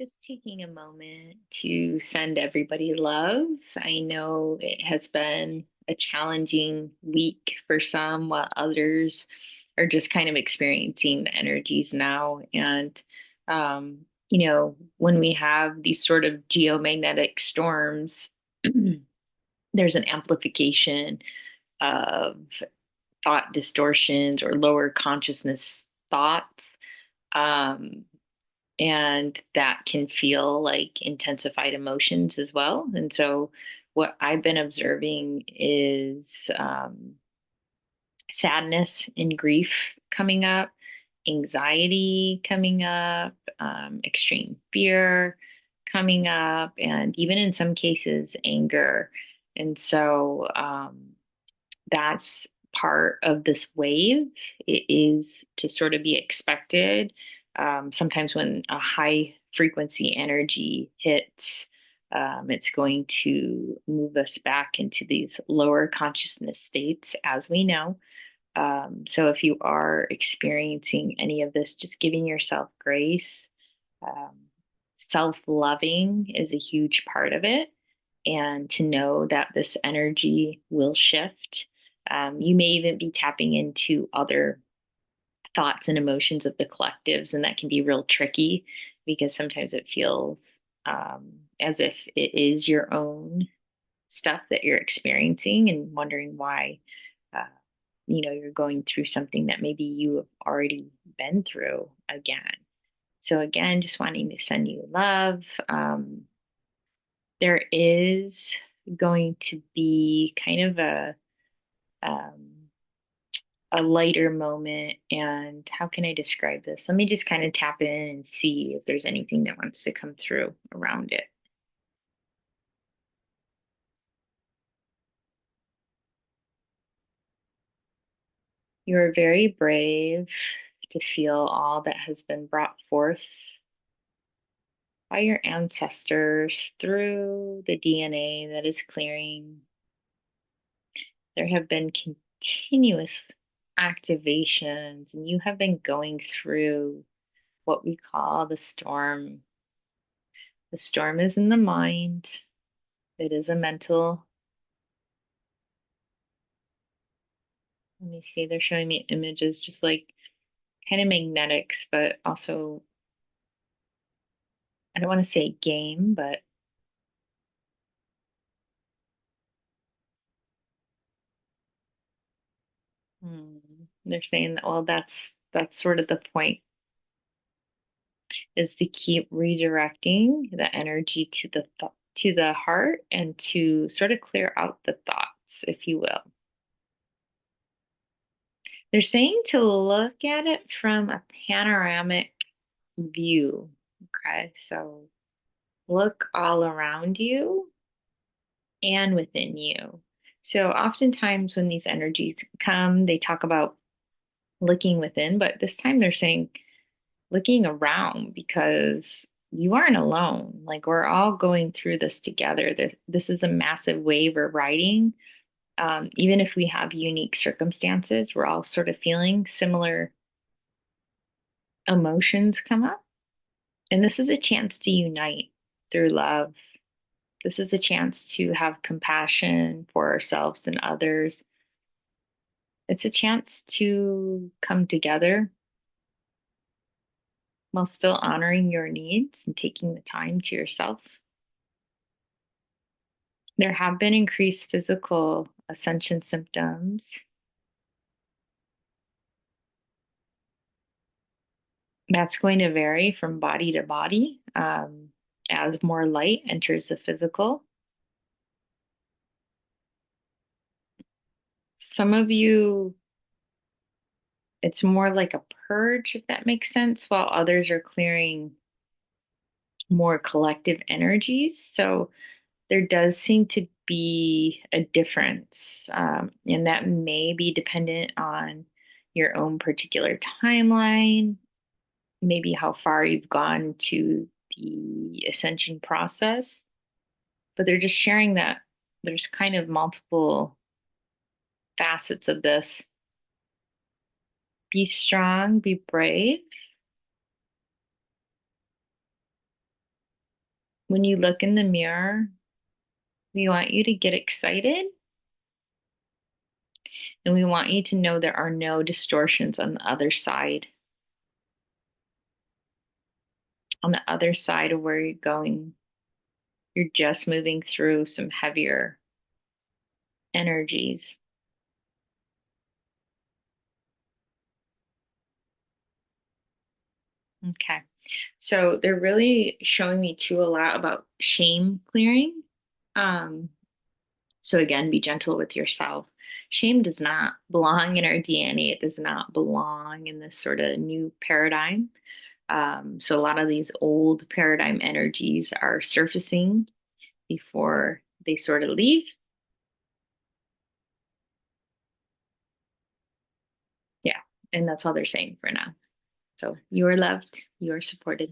Just taking a moment to send everybody love. I know it has been a challenging week for some, while others are just kind of experiencing the energies now. And, when we have these sort of geomagnetic storms, there's an amplification of thought distortions or lower consciousness thoughts. Um, and that can feel like intensified emotions as well. And so, what I've been observing is sadness and grief coming up, anxiety coming up, extreme fear coming up, and even in some cases, anger. And so, that's part of this wave. It is to sort of be expected. Sometimes when a high frequency energy hits, it's going to move us back into these lower consciousness states, as we know. So if you are experiencing any of this, just giving yourself grace. Um, Self loving is a huge part of it. And to know that this energy will shift. You may even be tapping into other thoughts and emotions of the collectives, and that can be real tricky because sometimes it feels as if it is your own stuff that you're experiencing and wondering why uh, you're going through something that maybe you have already been through again. So again, just wanting to send you love. There is going to be kind of um, a lighter moment. And how can I describe this? Let me just kind of tap in and see if there's anything that wants to come through around it. You are very brave to feel all that has been brought forth by your ancestors through the DNA that is clearing. There have been continuous activations, and you have been going through what we call the storm. The storm is in the mind, it is a mental. Let me see, they're showing me images just like kind of magnetics, but also, I don't want to say game, but they're saying that, well, that's sort of the point, is to keep redirecting the energy to to the heart and to sort of clear out the thoughts, if you will. They're saying to look at it from a panoramic view. Okay, so look all around you and within you. So oftentimes when these energies come, they talk about looking within, but this time they're saying looking around, because you aren't alone. Like, we're all going through this together. This is a massive wave we're riding. Even if we have unique circumstances, we're all sort of feeling similar emotions come up. And this is a chance to unite through love. This is a chance to have compassion for ourselves and others. It's a chance to come together while still honoring your needs and taking the time to yourself. There have been increased physical ascension symptoms. That's going to vary from body to body as more light enters the physical. Some of you, it's more like a purge, if that makes sense, while others are clearing more collective energies. So there does seem to be a difference, and that may be dependent on your own particular timeline, maybe how far you've gone to the ascension process. But they're just sharing that there's kind of multiple facets of this. Be strong, be brave. When you look in the mirror, we want you to get excited and we want you to know there are no distortions on the other side. On the other side of where you're going, you're just moving through some heavier energies. Okay. So they're really showing me too a lot about shame clearing. Um, so again, be gentle with yourself. Shame does not belong in our DNA. It does not belong in this sort of new paradigm. So a lot of these old paradigm energies are surfacing before they sort of leave. Yeah. And that's all they're saying for now. So you are loved, you are supported.